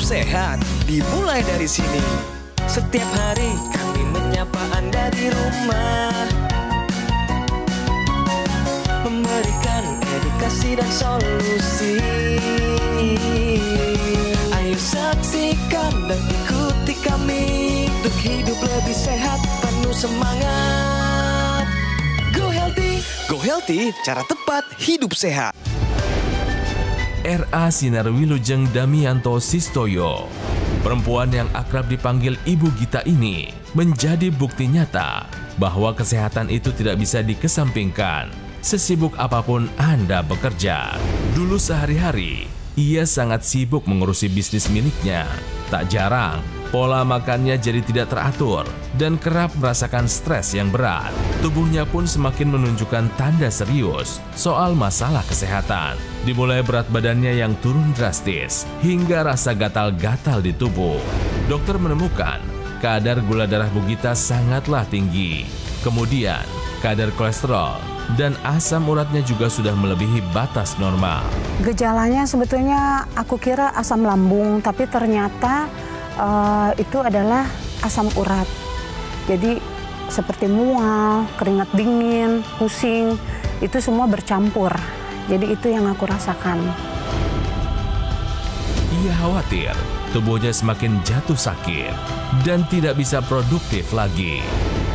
sehat dimulai dari sini. Setiap hari kami menyapa Anda di rumah, memberikan edukasi dan solusi. Ayo saksikan dan ikuti kami untuk hidup lebih sehat, penuh semangat. Go Healthy, cara tepat hidup sehat. R.A. Sinarwilujeng Damianto Sistoyo, perempuan yang akrab dipanggil Ibu Gita ini, menjadi bukti nyata bahwa kesehatan itu tidak bisa dikesampingkan sesibuk apapun Anda bekerja. Dulu sehari-hari, ia sangat sibuk mengurusi bisnis miliknya. Tak jarang, pola makannya jadi tidak teratur dan kerap merasakan stres yang berat. Tubuhnya pun semakin menunjukkan tanda serius soal masalah kesehatan. Dimulai berat badannya yang turun drastis hingga rasa gatal-gatal di tubuh. Dokter menemukan kadar gula darah Bu Gita sangatlah tinggi. Kemudian, kadar kolesterol dan asam uratnya juga sudah melebihi batas normal. Gejalanya sebetulnya aku kira asam lambung, tapi ternyata itu adalah asam urat. Jadi seperti mual, keringat dingin, pusing, itu semua bercampur. Jadi itu yang aku rasakan. Ia khawatir tubuhnya semakin jatuh sakit dan tidak bisa produktif lagi.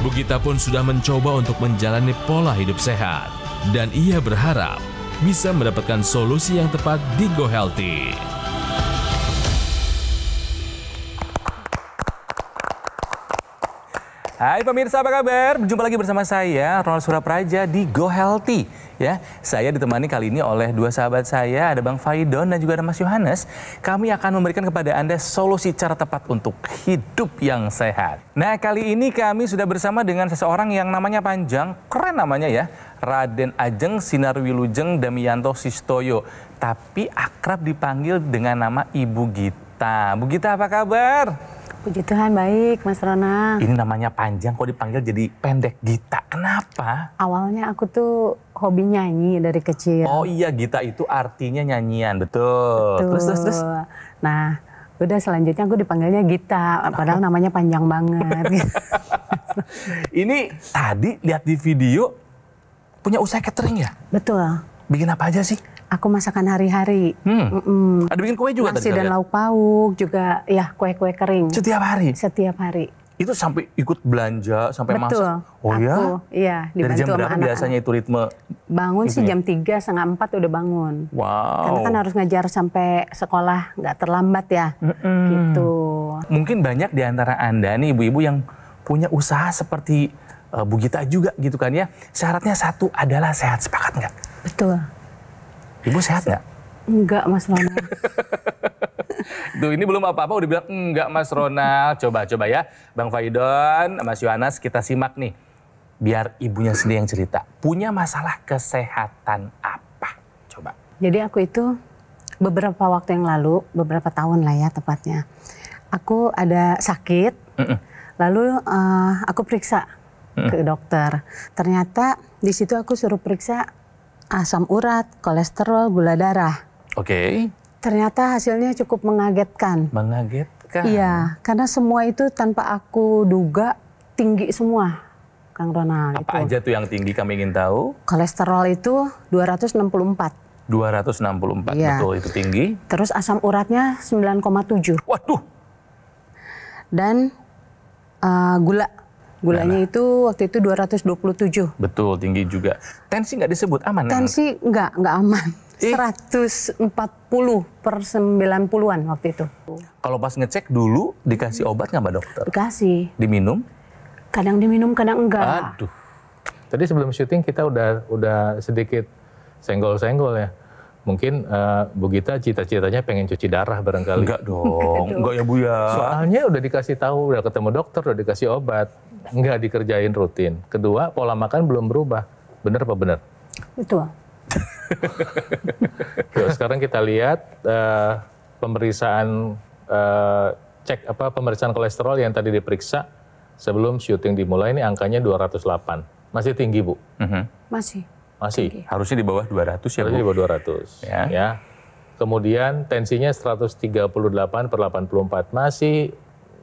Bu Gita pun sudah mencoba untuk menjalani pola hidup sehat dan ia berharap bisa mendapatkan solusi yang tepat di Go Healthy. Hai pemirsa, apa kabar? Berjumpa lagi bersama saya, Ronald Surapraja di Go Healthy. Ya, saya ditemani kali ini oleh dua sahabat saya, ada Bang Faidon dan juga ada Mas Yohanes. Kami akan memberikan kepada Anda solusi cara tepat untuk hidup yang sehat. Nah, kali ini kami sudah bersama dengan seseorang yang namanya panjang, keren namanya ya, Raden Ajeng Sinarwilujeng Damianto Sistoyo. Tapi akrab dipanggil dengan nama Ibu Gita. Bu Gita, apa kabar? Puji Tuhan, baik Mas Ronald. Ini namanya panjang, kok dipanggil jadi pendek Gita. Kenapa? Awalnya aku tuh hobi nyanyi dari kecil. Oh iya, Gita itu artinya nyanyian, betul. Terus. Nah, udah selanjutnya aku dipanggilnya Gita, padahal namanya panjang banget. Ini tadi lihat di video, punya usaha catering ya? Betul. Bikin apa aja sih? Aku masakan hari-hari. Ada bikin kue juga nasi dan lauk pauk, juga ya kue-kue kering. Setiap hari? Setiap hari. Itu sampai ikut belanja, sampai Betul. masak? Oh aku, ya? Iya, dari jam berapa biasanya itu ritme? Bangun sih ya? jam 3, setengah 4 udah bangun. Wow. Karena kan harus ngajar sampai sekolah, nggak terlambat ya. Gitu. Mungkin banyak di antara Anda nih ibu-ibu yang punya usaha seperti Bu Gita juga gitu kan ya. Syaratnya satu adalah sehat, sepakat nggak? Betul. Ibu sehat nggak? Enggak, Mas Ronald. Tuh, ini belum apa-apa udah bilang enggak Mas Ronald. Coba ya, Bang Faidon, Mas Yohanes, kita simak nih. Biar ibunya sendiri yang cerita. Punya masalah kesehatan apa? Coba. Jadi aku itu beberapa waktu yang lalu, beberapa tahun lah ya tepatnya. Aku ada sakit, lalu aku periksa ke dokter. Ternyata di situ aku suruh periksa asam urat, kolesterol, gula darah. Oke. Ternyata hasilnya cukup mengagetkan. Mengagetkan? Iya, karena semua itu tanpa aku duga tinggi semua, Kang Ronald. Apa aja tuh yang tinggi kami ingin tahu? Kolesterol itu 264. 264, iya. Betul, itu tinggi. Terus asam uratnya 9,7. Waduh. Dan gulanya itu waktu itu 227. Betul, tinggi juga. Tensi nggak disebut, aman? Tensi nggak aman. 140 per 90-an waktu itu. Kalau pas ngecek dulu dikasih obat nggak Mbak Dokter? Dikasih. Diminum? Kadang diminum, kadang enggak. Aduh. Tadi sebelum syuting kita udah sedikit senggol-senggol ya. Mungkin Bu Gita cita-citanya pengen cuci darah barangkali. Enggak dong, enggak ya Bu ya. Soalnya udah dikasih tahu, udah ketemu dokter, udah dikasih obat. Enggak dikerjain rutin. Kedua, pola makan belum berubah. Bener apa bener? Betul. Yuk, sekarang kita lihat pemeriksaan pemeriksaan kolesterol yang tadi diperiksa sebelum syuting dimulai, ini angkanya 208. Masih tinggi, Bu? Masih. Masih. Harusnya di bawah 200 ya Bu? Harusnya di bawah 200. Ya. Ya. Kemudian tensinya 138/84, masih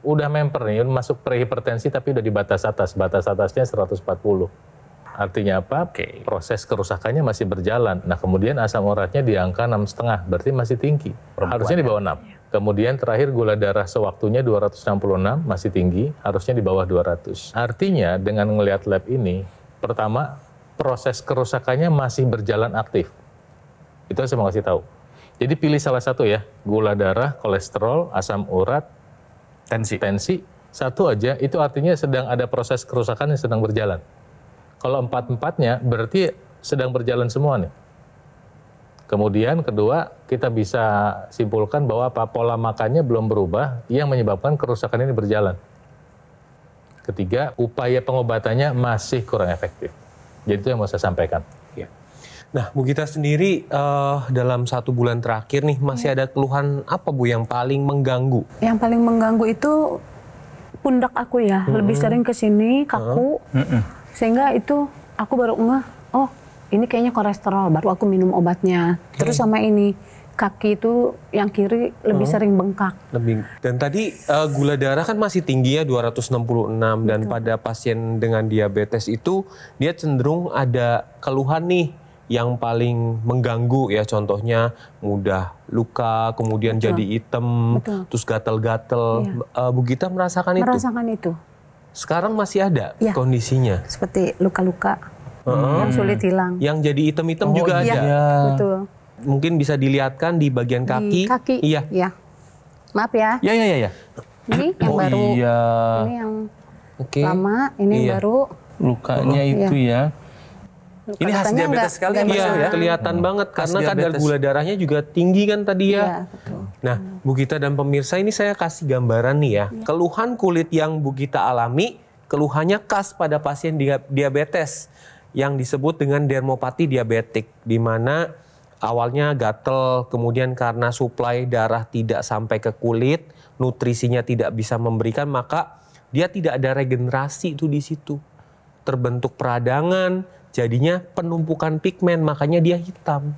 udah memper nih, masuk prehipertensi tapi udah di batas atas. Batas atasnya 140. Artinya apa? Proses kerusakannya masih berjalan. Nah, kemudian asam uratnya di angka 6,5, berarti masih tinggi. Harusnya di bawah 6. Kemudian terakhir gula darah sewaktunya 266, masih tinggi, harusnya di bawah 200. Artinya dengan ngelihat lab ini, pertama, proses kerusakannya masih berjalan aktif. Itu saya mau kasih tahu. Jadi pilih salah satu ya, gula darah, kolesterol, asam urat, tensi. Satu aja, itu artinya sedang ada proses kerusakan yang sedang berjalan. Kalau 4-4-nya berarti sedang berjalan semua nih. Kemudian kedua, kita bisa simpulkan bahwa pola makannya belum berubah yang menyebabkan kerusakan ini berjalan. Ketiga, upaya pengobatannya masih kurang efektif. Jadi itu yang mau saya sampaikan. Nah, Bu Gita sendiri dalam 1 bulan terakhir nih masih ada keluhan apa Bu yang paling mengganggu? Yang paling mengganggu itu pundak aku ya, lebih sering ke sini, kaku. Sehingga itu aku baru ngeh, oh ini kayaknya kolesterol, baru aku minum obatnya. Terus sama ini, kaki itu yang kiri lebih sering bengkak. Dan tadi gula darah kan masih tinggi ya 266 dan pada pasien dengan diabetes itu dia cenderung ada keluhan nih yang paling mengganggu ya, contohnya mudah luka, kemudian jadi hitam, terus gatal-gatal. Bu Gita merasakan itu? Merasakan itu. Sekarang masih ada kondisinya? Seperti luka-luka yang sulit hilang. Yang jadi hitam-hitam juga ada? Betul. Mungkin bisa dilihatkan di bagian kaki? Di kaki, iya. Maaf ya. Iya. Ini yang baru, ini yang lama, ini yang baru. Lukanya itu ya. Ini khas diabetes sekali ya, kelihatan banget karena kadar gula darahnya juga tinggi kan tadi ya. Iya, betul. Nah, Bu Gita dan pemirsa, ini saya kasih gambaran nih ya. Keluhan kulit yang Bu Gita alami, keluhannya khas pada pasien diabetes yang disebut dengan dermopati diabetik, di mana awalnya gatel, kemudian karena suplai darah tidak sampai ke kulit, nutrisinya tidak bisa memberikan, maka dia tidak ada regenerasi itu di situ. Terbentuk peradangan, jadinya penumpukan pigmen, makanya dia hitam.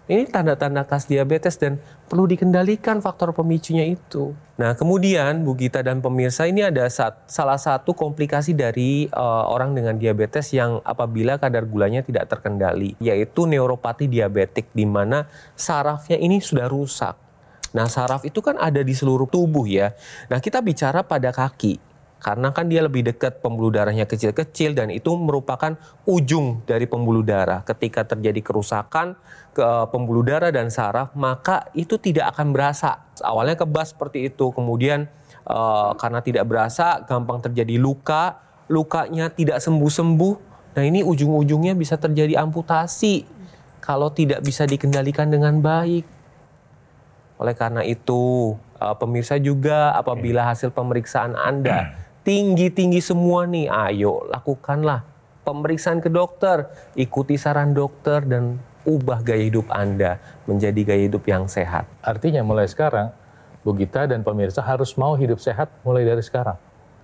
Ini tanda-tanda khas diabetes dan perlu dikendalikan faktor pemicunya itu. Nah, kemudian Bu Gita dan pemirsa, ini ada salah satu komplikasi dari orang dengan diabetes yang apabila kadar gulanya tidak terkendali, yaitu neuropati diabetik, di mana sarafnya ini sudah rusak. Nah, saraf itu kan ada di seluruh tubuh ya. Nah, kita bicara pada kaki. Karena kan dia lebih dekat, pembuluh darahnya kecil-kecil dan itu merupakan ujung dari pembuluh darah. Ketika terjadi kerusakan ke pembuluh darah dan saraf, maka itu tidak akan berasa. Awalnya kebas seperti itu, kemudian karena tidak berasa, gampang terjadi luka, lukanya tidak sembuh-sembuh. Nah, ini ujung-ujungnya bisa terjadi amputasi kalau tidak bisa dikendalikan dengan baik. Oleh karena itu, pemirsa juga apabila hasil pemeriksaan Anda tinggi-tinggi semua nih, ayo lakukanlah pemeriksaan ke dokter, ikuti saran dokter dan ubah gaya hidup Anda menjadi gaya hidup yang sehat. Artinya mulai sekarang, Bu Gita dan pemirsa harus mau hidup sehat mulai dari sekarang.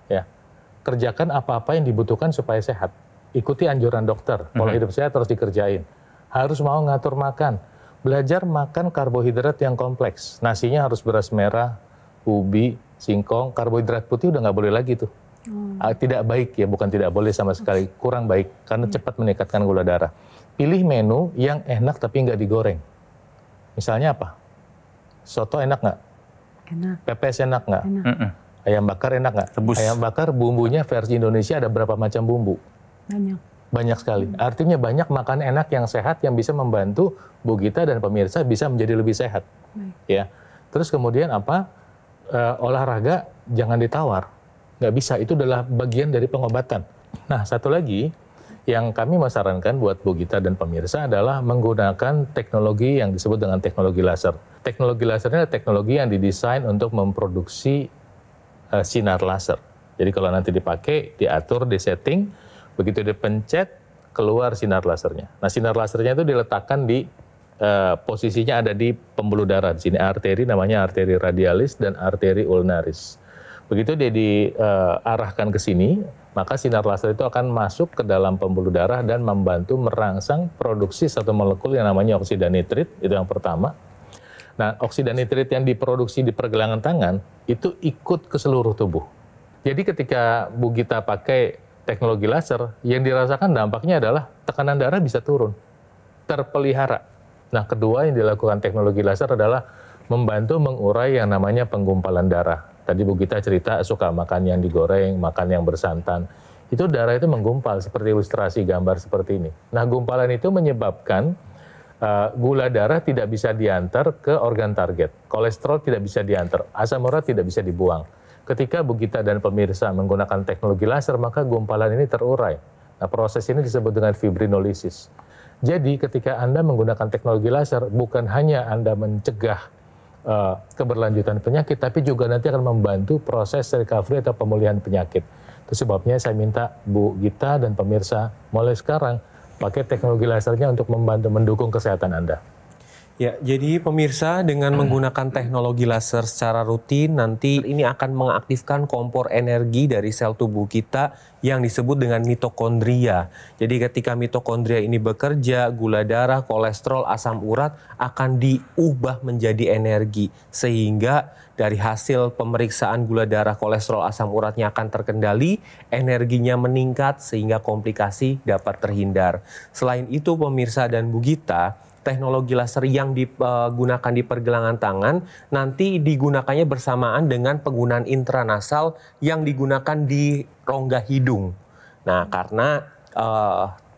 Ya, kerjakan apa-apa yang dibutuhkan supaya sehat. Ikuti anjuran dokter, pola hidup sehat harus dikerjain. Harus mau ngatur makan, belajar makan karbohidrat yang kompleks. Nasinya harus beras merah, ubi, singkong, karbohidrat putih udah nggak boleh lagi tuh. Tidak baik ya, bukan tidak boleh sama sekali, kurang baik karena cepat meningkatkan gula darah. Pilih menu yang enak tapi nggak digoreng. Misalnya apa? Soto enak nggak? Enak. Pepes enak nggak? Ayam bakar enak nggak? Rebus. Ayam bakar bumbunya versi Indonesia ada berapa macam bumbu? Banyak sekali. Artinya banyak makanan enak yang sehat yang bisa membantu Bu Gita dan pemirsa bisa menjadi lebih sehat. Ya. Terus kemudian apa? Olahraga jangan ditawar, nggak bisa, itu adalah bagian dari pengobatan. Nah, satu lagi yang kami mau sarankan buat Bu Gita dan pemirsa adalah menggunakan teknologi yang disebut dengan teknologi laser. Teknologi laser ini adalah teknologi yang didesain untuk memproduksi sinar laser. Jadi kalau nanti dipakai, diatur, disetting, begitu dipencet, keluar sinar lasernya. Nah, sinar lasernya itu diletakkan di posisinya ada di pembuluh darah. Di sini arteri, namanya arteri radialis dan arteri ulnaris. Begitu dia diarahkan ke sini, maka sinar laser itu akan masuk ke dalam pembuluh darah dan membantu merangsang produksi satu molekul yang namanya oksida nitrit, itu yang pertama. Nah, oksida nitrit yang diproduksi di pergelangan tangan itu ikut ke seluruh tubuh. Jadi ketika Bu Gita pakai teknologi laser, yang dirasakan dampaknya adalah tekanan darah bisa turun, terpelihara. Nah, kedua yang dilakukan teknologi laser adalah membantu mengurai yang namanya penggumpalan darah. Tadi Bu Gita cerita suka makan yang digoreng, makan yang bersantan. Itu darah itu menggumpal seperti ilustrasi gambar seperti ini. Nah, gumpalan itu menyebabkan gula darah tidak bisa diantar ke organ target. Kolesterol tidak bisa diantar, asam urat tidak bisa dibuang. Ketika Bu Gita dan pemirsa menggunakan teknologi laser, maka gumpalan ini terurai. Nah, proses ini disebut dengan fibrinolisis. Jadi ketika Anda menggunakan teknologi laser, bukan hanya Anda mencegah keberlanjutan penyakit, tapi juga nanti akan membantu proses recovery atau pemulihan penyakit. Itu sebabnya saya minta Bu Gita dan pemirsa mulai sekarang pakai teknologi lasernya untuk membantu mendukung kesehatan Anda. Ya, jadi pemirsa dengan menggunakan teknologi laser secara rutin nanti ini akan mengaktifkan kompor energi dari sel tubuh kita yang disebut dengan mitokondria. Jadi ketika mitokondria ini bekerja, gula darah, kolesterol, asam urat akan diubah menjadi energi. Sehingga dari hasil pemeriksaan gula darah, kolesterol, asam uratnya akan terkendali, energinya meningkat sehingga komplikasi dapat terhindar. Selain itu pemirsa dan Bu Gita, teknologi laser yang digunakan di pergelangan tangan nanti digunakannya bersamaan dengan penggunaan intranasal yang digunakan di rongga hidung. Nah, karena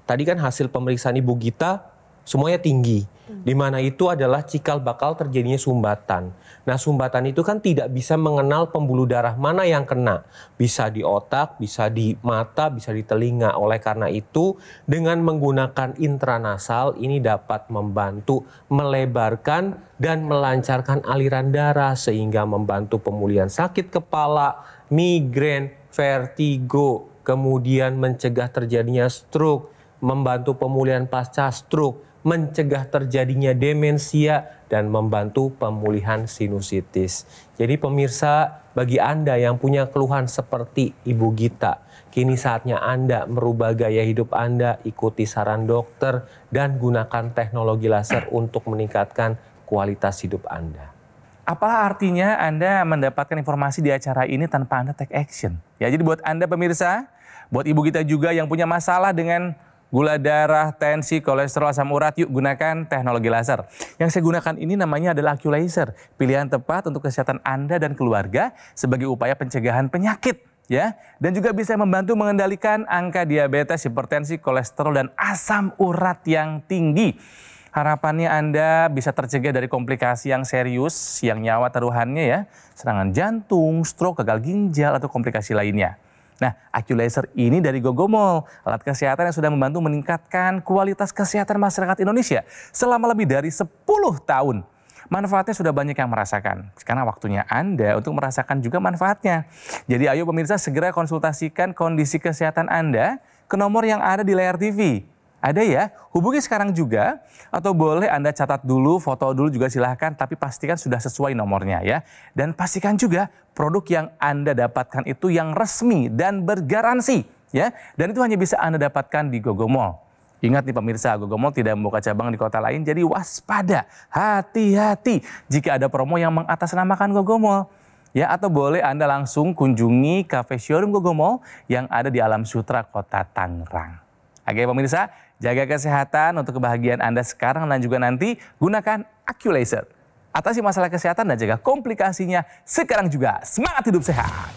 tadi kan hasil pemeriksaan Ibu Gita semuanya tinggi, di mana itu adalah cikal bakal terjadinya sumbatan. Nah, sumbatan itu kan tidak bisa mengenal pembuluh darah mana yang kena. Bisa di otak, bisa di mata, bisa di telinga. Oleh karena itu, dengan menggunakan intranasal ini dapat membantu melebarkan dan melancarkan aliran darah sehingga membantu pemulihan sakit kepala, migrain, vertigo, kemudian mencegah terjadinya stroke, membantu pemulihan pasca stroke, mencegah terjadinya demensia, dan membantu pemulihan sinusitis. Jadi pemirsa, bagi Anda yang punya keluhan seperti Ibu Gita, kini saatnya Anda merubah gaya hidup Anda, ikuti saran dokter, dan gunakan teknologi laser untuk meningkatkan kualitas hidup Anda. Apa artinya Anda mendapatkan informasi di acara ini tanpa Anda take action? Ya, jadi buat Anda pemirsa, buat Ibu Gita juga yang punya masalah dengan gula darah, tensi, kolesterol, asam urat, yuk gunakan teknologi laser. Yang saya gunakan ini namanya adalah Accu-Laser. Pilihan tepat untuk kesehatan Anda dan keluarga sebagai upaya pencegahan penyakit, ya. Dan juga bisa membantu mengendalikan angka diabetes, hipertensi, kolesterol, dan asam urat yang tinggi. Harapannya Anda bisa tercegah dari komplikasi yang serius, yang nyawa taruhannya ya, serangan jantung, stroke, gagal ginjal, atau komplikasi lainnya. Nah, Accu-Laser ini dari Gogomol, alat kesehatan yang sudah membantu meningkatkan kualitas kesehatan masyarakat Indonesia selama lebih dari 10 tahun. Manfaatnya sudah banyak yang merasakan. Sekarang waktunya Anda untuk merasakan juga manfaatnya. Jadi ayo pemirsa segera konsultasikan kondisi kesehatan Anda ke nomor yang ada di layar TV. Ada ya, hubungi sekarang juga, atau boleh Anda catat dulu, foto dulu juga silahkan, tapi pastikan sudah sesuai nomornya ya. Dan pastikan juga produk yang Anda dapatkan itu yang resmi dan bergaransi ya. Dan itu hanya bisa Anda dapatkan di Gogomol. Ingat nih pemirsa, Gogomol tidak membuka cabang di kota lain, jadi waspada, hati-hati jika ada promo yang mengatasnamakan Gogomol. Ya, atau boleh Anda langsung kunjungi cafe showroom Gogomol yang ada di Alam Sutra, Kota Tangerang. Oke pemirsa, jaga kesehatan untuk kebahagiaan Anda sekarang dan juga nanti. Gunakan Accu-Laser. Atasi masalah kesehatan dan jaga komplikasinya sekarang juga. Semangat hidup sehat!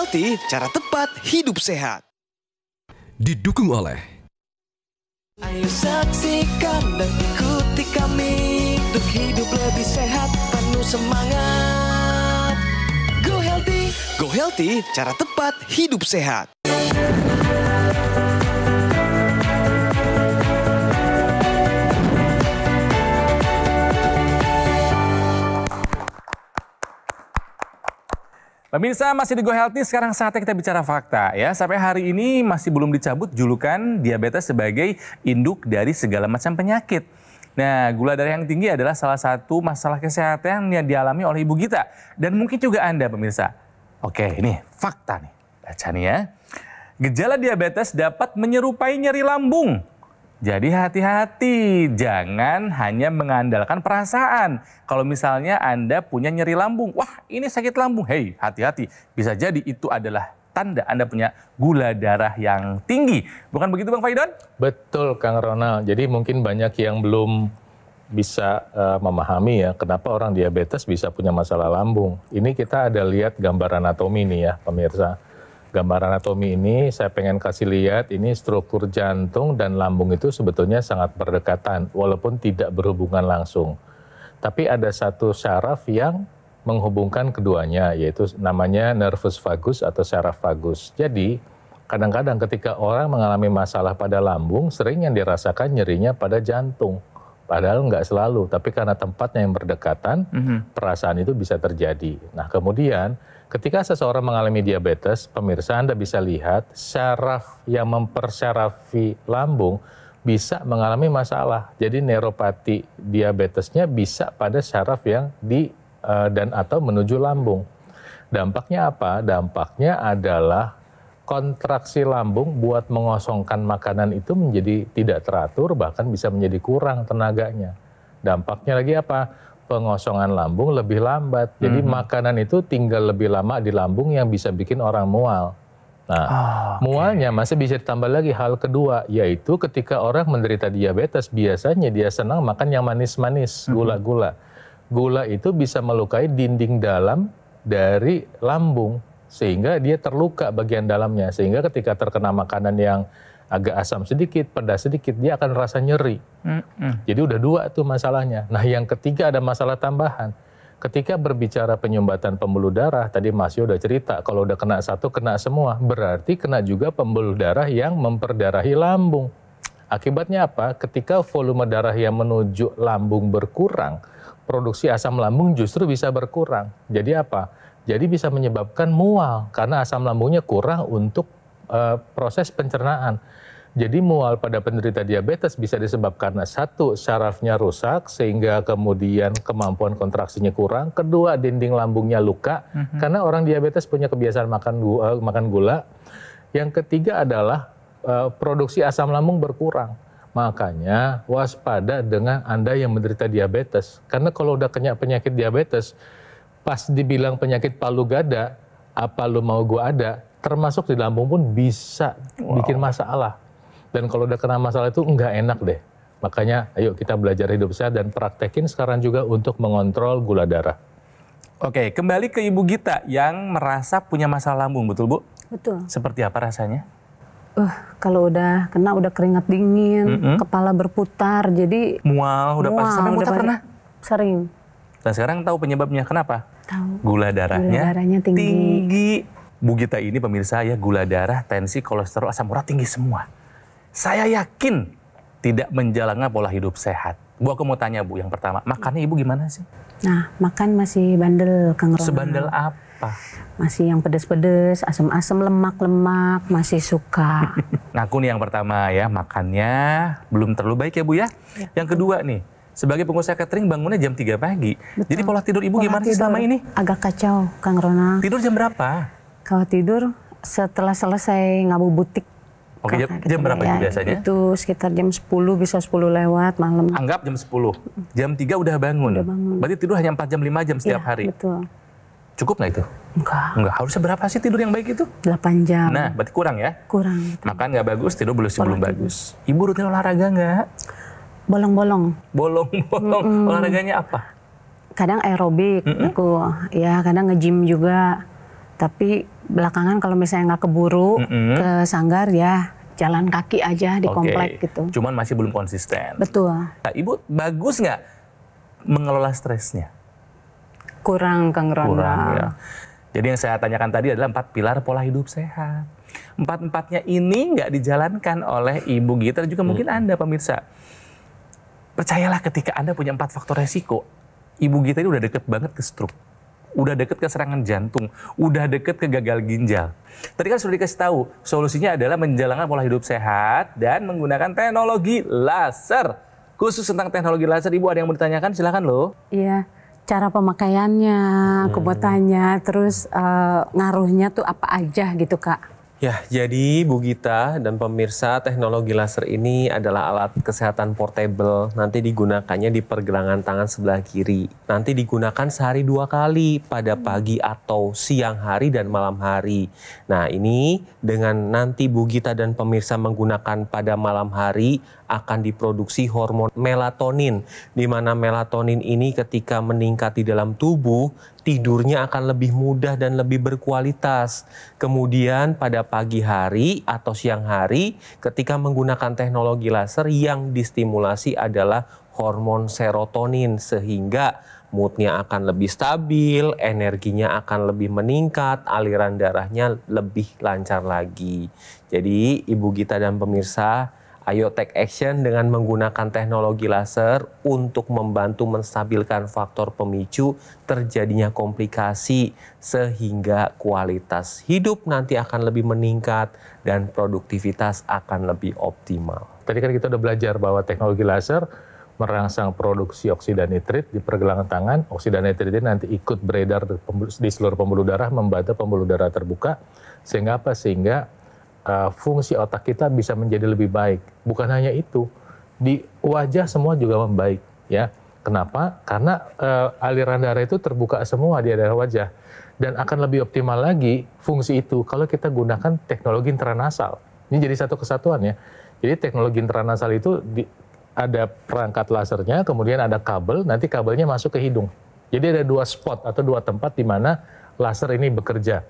Healthy, cara tepat hidup sehat. Didukung oleh Ayo saksikan dan ikuti kami untuk hidup lebih sehat, penuh semangat. Go Healthy, cara tepat hidup sehat. Pemirsa, masih di Go Healthy, sekarang saatnya kita bicara fakta ya. Sampai hari ini masih belum dicabut julukan diabetes sebagai induk dari segala macam penyakit. Nah, gula darah yang tinggi adalah salah satu masalah kesehatan yang dialami oleh Ibu Gita. Dan mungkin juga Anda pemirsa. Oke, ini fakta nih. Baca nih ya. Gejala diabetes dapat menyerupai nyeri lambung. Jadi hati-hati, jangan hanya mengandalkan perasaan. Kalau misalnya Anda punya nyeri lambung, wah ini sakit lambung, hei hati-hati. Bisa jadi itu adalah tanda Anda punya gula darah yang tinggi. Bukan begitu Bang Faidon? Betul Kang Ronald, jadi mungkin banyak yang belum bisa memahami ya kenapa orang diabetes bisa punya masalah lambung. Ini kita ada lihat gambar anatomi nih ya pemirsa. Gambar anatomi ini saya pengen kasih lihat, ini struktur jantung dan lambung itu sebetulnya sangat berdekatan walaupun tidak berhubungan langsung. Tapi ada satu syaraf yang menghubungkan keduanya, yaitu namanya nervus vagus atau syaraf vagus. Jadi kadang-kadang ketika orang mengalami masalah pada lambung, sering yang dirasakan nyerinya pada jantung. Padahal nggak selalu, tapi karena tempatnya yang berdekatan, perasaan itu bisa terjadi. Nah kemudian ketika seseorang mengalami diabetes, pemirsa Anda bisa lihat syaraf yang mempersyarafi lambung bisa mengalami masalah. Jadi neuropati diabetesnya bisa pada syaraf yang dan atau menuju lambung. Dampaknya apa? Dampaknya adalah kontraksi lambung buat mengosongkan makanan itu menjadi tidak teratur, bahkan bisa menjadi kurang tenaganya. Dampaknya lagi apa? Pengosongan lambung lebih lambat. Jadi makanan itu tinggal lebih lama di lambung yang bisa bikin orang mual. Nah, mualnya masih bisa ditambah lagi hal kedua, yaitu ketika orang menderita diabetes, biasanya dia senang makan yang manis-manis, gula-gula. Gula itu bisa melukai dinding dalam dari lambung, sehingga dia terluka bagian dalamnya. Sehingga ketika terkena makanan yang agak asam sedikit, pedas sedikit, dia akan rasa nyeri. Jadi udah dua tuh masalahnya. Nah yang ketiga ada masalah tambahan. Ketika berbicara penyumbatan pembuluh darah, tadi Mas Yo udah cerita, kalau udah kena satu, kena semua. Berarti kena juga pembuluh darah yang memperdarahi lambung. Akibatnya apa? Ketika volume darah yang menuju lambung berkurang, produksi asam lambung justru bisa berkurang. Jadi apa? Jadi bisa menyebabkan mual, karena asam lambungnya kurang untuk proses pencernaan. Jadi mual pada penderita diabetes bisa disebabkan karena satu, syarafnya rusak sehingga kemudian kemampuan kontraksinya kurang. Kedua, dinding lambungnya luka karena orang diabetes punya kebiasaan makan gula. Yang ketiga adalah produksi asam lambung berkurang. Makanya waspada dengan Anda yang menderita diabetes. Karena kalau udah kena penyakit diabetes, pas dibilang penyakit palu gada, apa lu mau gua ada, termasuk di lambung pun bisa bikin masalah. Dan kalau udah kena masalah itu nggak enak deh. Makanya ayo kita belajar hidup sehat dan praktekin sekarang juga untuk mengontrol gula darah. Oke, kembali ke Ibu Gita yang merasa punya masalah lambung, betul Bu? Betul. Seperti apa rasanya? Kalau udah kena udah keringat dingin, kepala berputar, jadi Mual, udah pasti sampai muntah pernah? Sering. Dan sekarang tahu penyebabnya kenapa? Tahu. Gula darahnya tinggi. Bu Gita ini pemirsa ya, gula darah, tensi, kolesterol, asam urat tinggi semua. Saya yakin tidak menjalankan pola hidup sehat. Bu, aku mau tanya Bu, yang pertama, makannya Ibu gimana sih? Nah, makan masih bandel, Kang Ronald. Sebandel apa? Masih yang pedes-pedes, asam-asam, lemak-lemak, masih suka. Ngaku nih yang pertama ya, makannya belum terlalu baik ya Bu ya. Yang kedua nih, sebagai pengusaha catering bangunnya jam 3 pagi. Betul. Jadi pola tidur Ibu gimana sih selama ini? Agak kacau, Kang Ronald. Tidur jam berapa? Kalau tidur setelah selesai ngabubutik. Oke, jam berapa itu biasanya? Itu sekitar jam 10, bisa 10 lewat malam. Anggap jam 10. Jam 3 udah bangun. Udah bangun. Berarti tidur hanya 4 jam, 5 jam setiap hari. Betul. Cukup nggak itu? Enggak. Harusnya berapa sih tidur yang baik itu? 8 jam. Nah, berarti kurang ya? Kurang. Makan nggak bagus, tidur belum bagus. Ibu rutin olahraga nggak? Bolong-bolong. Bolong-bolong. Olahraganya apa? Kadang aerobik, aku ya kadang nge-gym juga. Tapi belakangan kalau misalnya nggak keburu ke Sanggar ya jalan kaki aja di komplek gitu. Cuman masih belum konsisten. Betul. Nah, Ibu bagus nggak mengelola stresnya? Kurang, Kang Ronald. Kurang ya. Jadi yang saya tanyakan tadi adalah 4 pilar pola hidup sehat. 4-4-nya ini nggak dijalankan oleh Ibu Gita dan juga mungkin Anda pemirsa. Percayalah ketika Anda punya 4 faktor resiko, Ibu Gita ini udah deket banget ke stroke. Udah deket ke serangan jantung, udah deket ke gagal ginjal. Tadi kan sudah dikasih tahu, solusinya adalah menjalankan pola hidup sehat dan menggunakan teknologi laser. Khusus tentang teknologi laser, Ibu ada yang mau ditanyakan? Silakan loh. Iya, cara pemakaiannya, aku mau tanya, terus ngaruhnya tuh apa aja gitu Kak? Ya, jadi Bu Gita dan pemirsa, teknologi laser ini adalah alat kesehatan portable. Nanti digunakannya di pergelangan tangan sebelah kiri. Nanti digunakan sehari 2 kali, pada pagi atau siang hari dan malam hari. Nah, ini dengan nanti Bu Gita dan pemirsa menggunakan pada malam hari akan diproduksi hormon melatonin, di mana melatonin ini ketika meningkat di dalam tubuh, tidurnya akan lebih mudah dan lebih berkualitas. Kemudian pada pagi hari atau siang hari ketika menggunakan teknologi laser yang distimulasi adalah hormon serotonin, sehingga moodnya akan lebih stabil, energinya akan lebih meningkat, aliran darahnya lebih lancar lagi. Jadi Ibu Gita dan pemirsa, ayo take action dengan menggunakan teknologi laser untuk membantu menstabilkan faktor pemicu terjadinya komplikasi sehingga kualitas hidup nanti akan lebih meningkat dan produktivitas akan lebih optimal. Tadi kan kita udah belajar bahwa teknologi laser merangsang produksi oksida nitrit di pergelangan tangan. Oksida nitrit ini nanti ikut beredar di seluruh pembuluh darah, membantu pembuluh darah terbuka. Sehingga apa? Sehingga fungsi otak kita bisa menjadi lebih baik. Bukan hanya itu, di wajah semua juga membaik, ya. Kenapa? Karena aliran darah itu terbuka semua di daerah wajah dan akan lebih optimal lagi fungsi itu kalau kita gunakan teknologi intranasal. Ini jadi satu kesatuan ya. Jadi teknologi intranasal itu ada perangkat lasernya, kemudian ada kabel, nanti kabelnya masuk ke hidung. Jadi ada 2 spot atau 2 tempat di mana laser ini bekerja.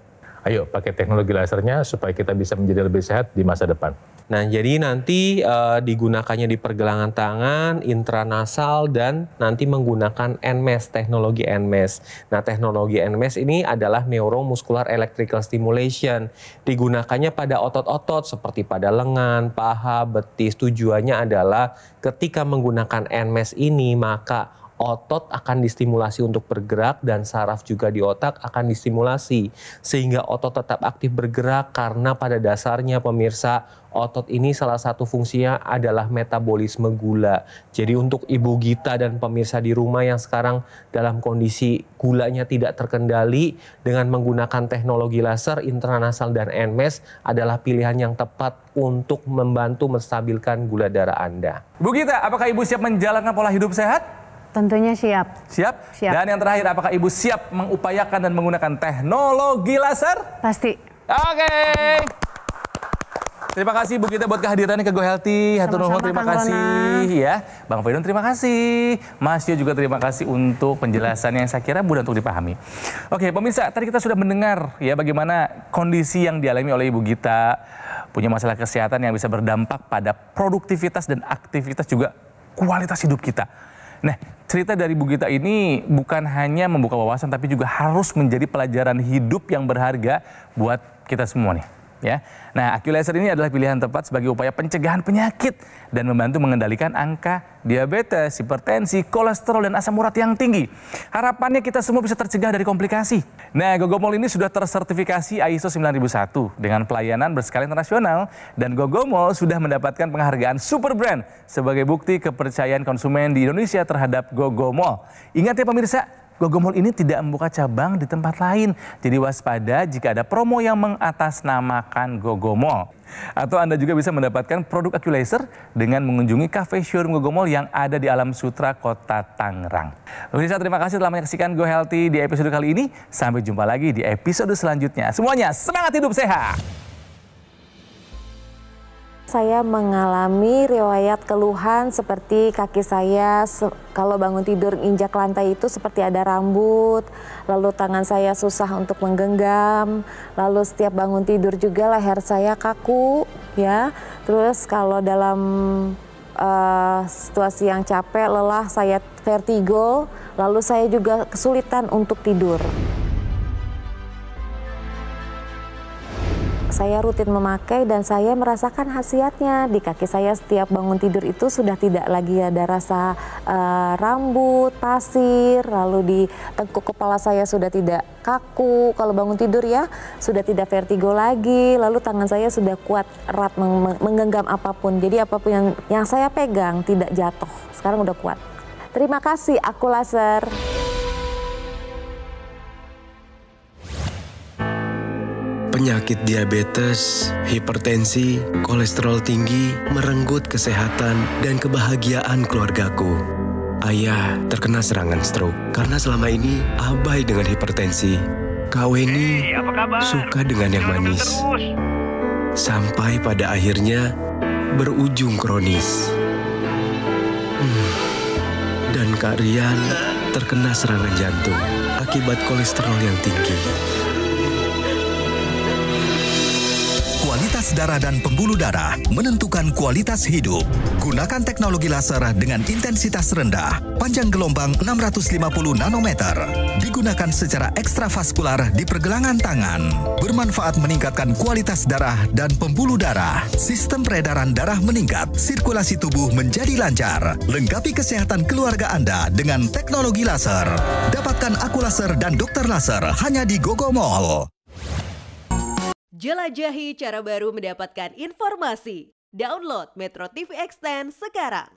Ayo pakai teknologi lasernya supaya kita bisa menjadi lebih sehat di masa depan. Nah, jadi nanti digunakannya di pergelangan tangan, intranasal, dan nanti menggunakan NMES, teknologi NMES. Nah, teknologi NMES ini adalah neuromuscular electrical stimulation. Digunakannya pada otot-otot seperti pada lengan, paha, betis. Tujuannya adalah ketika menggunakan NMES ini, maka otot akan distimulasi untuk bergerak dan saraf juga di otak akan distimulasi sehingga otot tetap aktif bergerak karena pada dasarnya pemirsa otot ini salah satu fungsinya adalah metabolisme gula. Jadi untuk Ibu Gita dan pemirsa di rumah yang sekarang dalam kondisi gulanya tidak terkendali, dengan menggunakan teknologi laser, intranasal dan NMES adalah pilihan yang tepat untuk membantu menstabilkan gula darah Anda. Bu Gita, apakah Ibu siap menjalankan pola hidup sehat? Tentunya siap. Siap? Siap. Dan yang terakhir, apakah Ibu siap mengupayakan dan menggunakan teknologi laser? Pasti. Oke. Terima kasih Bu Gita buat kehadirannya ke Go Healthy. Hatur nuhun, terima kasih ya. Bang Faidon terima kasih. Mas Yo juga terima kasih untuk penjelasan yang saya kira mudah untuk dipahami. Oke, pemirsa, tadi kita sudah mendengar ya bagaimana kondisi yang dialami oleh Ibu Gita, punya masalah kesehatan yang bisa berdampak pada produktivitas dan aktivitas juga kualitas hidup kita. Nah, cerita dari Bu Gita ini bukan hanya membuka wawasan tapi juga harus menjadi pelajaran hidup yang berharga buat kita semua nih, ya. Nah, AccuLaser ini adalah pilihan tepat sebagai upaya pencegahan penyakit dan membantu mengendalikan angka diabetes, hipertensi, kolesterol dan asam urat yang tinggi. Harapannya kita semua bisa tercegah dari komplikasi. Nah, Gogomol ini sudah tersertifikasi ISO 9001 dengan pelayanan berskala internasional dan Gogomol sudah mendapatkan penghargaan Super Brand sebagai bukti kepercayaan konsumen di Indonesia terhadap Gogomol. Ingat ya pemirsa, Gogomol ini tidak membuka cabang di tempat lain. Jadi waspada jika ada promo yang mengatasnamakan Gogomol. Atau Anda juga bisa mendapatkan produk AccuLaser dengan mengunjungi cafe showroom Gogomol yang ada di Alam Sutra, Kota Tangerang. Pemirsa, terima kasih telah menyaksikan Go Healthy di episode kali ini. Sampai jumpa lagi di episode selanjutnya. Semuanya semangat hidup sehat! Saya mengalami riwayat keluhan seperti kaki saya kalau bangun tidur injak lantai itu seperti ada rambut, lalu tangan saya susah untuk menggenggam, lalu setiap bangun tidur juga leher saya kaku, ya. Terus kalau dalam situasi yang capek, lelah, saya vertigo, lalu saya juga kesulitan untuk tidur. Saya rutin memakai dan saya merasakan khasiatnya. Di kaki saya setiap bangun tidur itu sudah tidak lagi ada rasa rambut, pasir, lalu di tengkuk kepala saya sudah tidak kaku. Kalau bangun tidur ya, sudah tidak vertigo lagi, lalu tangan saya sudah kuat erat menggenggam apapun. Jadi apapun yang saya pegang tidak jatuh. Sekarang udah kuat. Terima kasih, Aku Laser. Penyakit diabetes, hipertensi, kolesterol tinggi merenggut kesehatan dan kebahagiaan keluargaku. Ayah terkena serangan stroke karena selama ini abai dengan hipertensi. Kak Weni suka dengan yang manis. Sampai pada akhirnya berujung kronis. Dan Kak Rian terkena serangan jantung akibat kolesterol yang tinggi. Kualitas darah dan pembuluh darah menentukan kualitas hidup. Gunakan teknologi laser dengan intensitas rendah, panjang gelombang 650 nanometer. Digunakan secara ekstravaskular di pergelangan tangan. Bermanfaat meningkatkan kualitas darah dan pembuluh darah. Sistem peredaran darah meningkat, sirkulasi tubuh menjadi lancar. Lengkapi kesehatan keluarga Anda dengan teknologi laser. Dapatkan Aku Laser dan Dokter Laser hanya di Gogo Mall. Jelajahi cara baru mendapatkan informasi. Download Metro TV Extend sekarang.